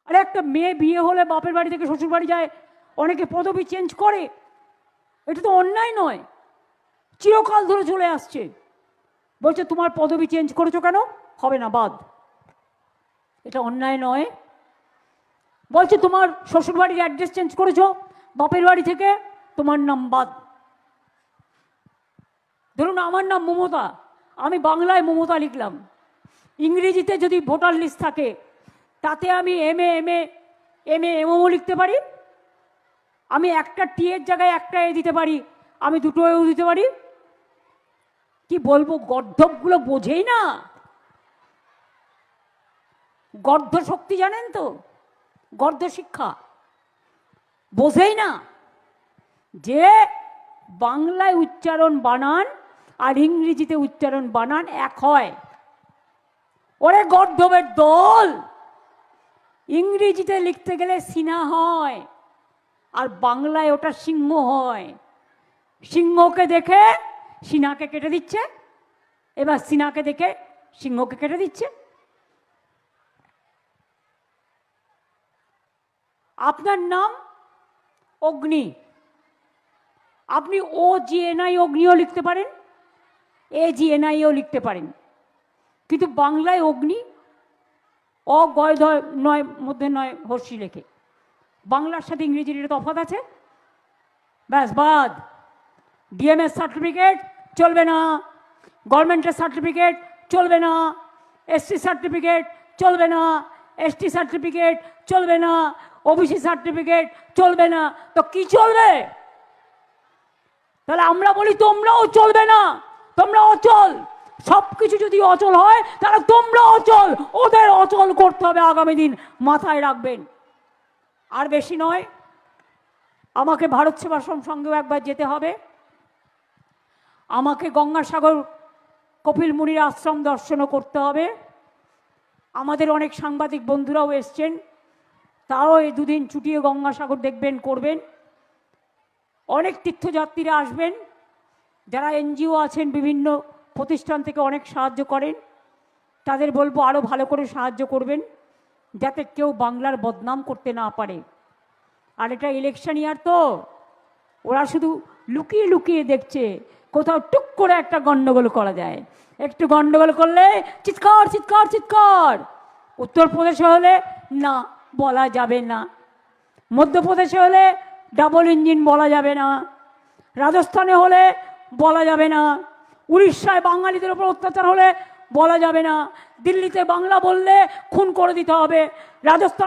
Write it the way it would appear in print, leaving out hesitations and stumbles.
আরে একটা মেয়ে বিয়ে হলে বাপের বাড়ি থেকে শ্বশুর বাড়ি যায়, অনেকে পদবি চেঞ্জ করে, এটা তো অন্যায় নয়, চিরকাল ধরে চলে আসছে। বলছে তোমার পদবি চেঞ্জ করেছো কেন, হবে না, বাদ। এটা অন্যায় নয়। বলছে তোমার শ্বশুর বাড়ির অ্যাড্রেস চেঞ্জ করেছো বাপের বাড়ি থেকে, তোমার নাম বাদ। ধরুন আমার নাম মমতা, আমি বাংলায় মমতা লিখলাম, ইংরেজিতে যদি ভোটার লিস্ট থাকে তাতে আমি এমও লিখতে পারি, আমি একটা টি এর জায়গায় একটা এ দিতে পারি, আমি দুটো এও দিতে পারি। কি বলবো, গর্ধবগুলো বোঝেই না, গর্ধ শক্তি জানেন তো, গর্ধ শিক্ষা বোঝেই না যে বাংলায় উচ্চারণ বানান আর ইংরেজিতে উচ্চারণ বানান এক হয়। ওরে গর্ধবের দল, ইংরেজিতে লিখতে গেলে সিনা হয় আর বাংলায় ওটা সিংহ হয়। সিংহকে দেখে সিনাকে কেটে দিচ্ছে, এবার সিনাকে দেখে সিংহকে কেটে দিচ্ছে। আপনার নাম অগ্নি, আপনি OGNI অগ্নিও লিখতে পারেন, AGNIও লিখতে পারেন, কিন্তু বাংলায় অগ্নি অগয় নয় মধ্যে নয় হর্ষি লেখে। বাংলার সাথে ইংরেজির এটা তফাৎ আছে, ব্যাস বাদ। ডিএমএস সার্টিফিকেট চলবে না, গভর্নমেন্টের সার্টিফিকেট চলবে না, SC সার্টিফিকেট চলবে না, ST সার্টিফিকেট চলবে না, OBC সার্টিফিকেট চলবে না, তো কি চলবে? তাহলে আমরা বলি তোমরাও চলবে না, তোমরা অচল। সব কিছু যদি অচল হয় তাহলে তোমরা অচল, ওদের অচল করতে হবে আগামী দিন, মাথায় রাখবেন। আর বেশি নয়, আমাকে ভারত সেবাশ্রম সঙ্গেও একবার যেতে হবে, আমাকে গঙ্গাসাগর কপিল মুনির আশ্রম দর্শনও করতে হবে। আমাদের অনেক সাংবাদিক বন্ধুরাও এসছেন, তারাও এই দুদিন ছুটিয়ে গঙ্গাসাগর দেখবেন, করবেন। অনেক তীর্থযাত্রীরা আসবেন, যারা NGO আছেন, বিভিন্ন প্রতিষ্ঠান থেকে অনেক সাহায্য করেন, তাদের বলবো আরও ভালো করে সাহায্য করবেন, যাতে কেউ বাংলার বদনাম করতে না পারে। আর এটা ইলেকশন ইয়ার, তো ওরা শুধু লুকিয়ে লুকিয়ে দেখছে কোথাও টুক করে একটা গন্ডগোল করা যায়, একটু গন্ডগোল করলে চিৎকার চিৎকার চিৎকার। উত্তরপ্রদেশে হলে না, বলা যাবে না, মধ্যপ্রদেশে হলে ডাবল ইঞ্জিন বলা যাবে না, রাজস্থানে হলে বলা যাবে না, উড়িষ্যায় বাঙালিদের উপর অত্যাচার হলে বলা যাবে না, দিল্লিতে বাংলা বললে খুন করে দিতে হবে, রাজস্থান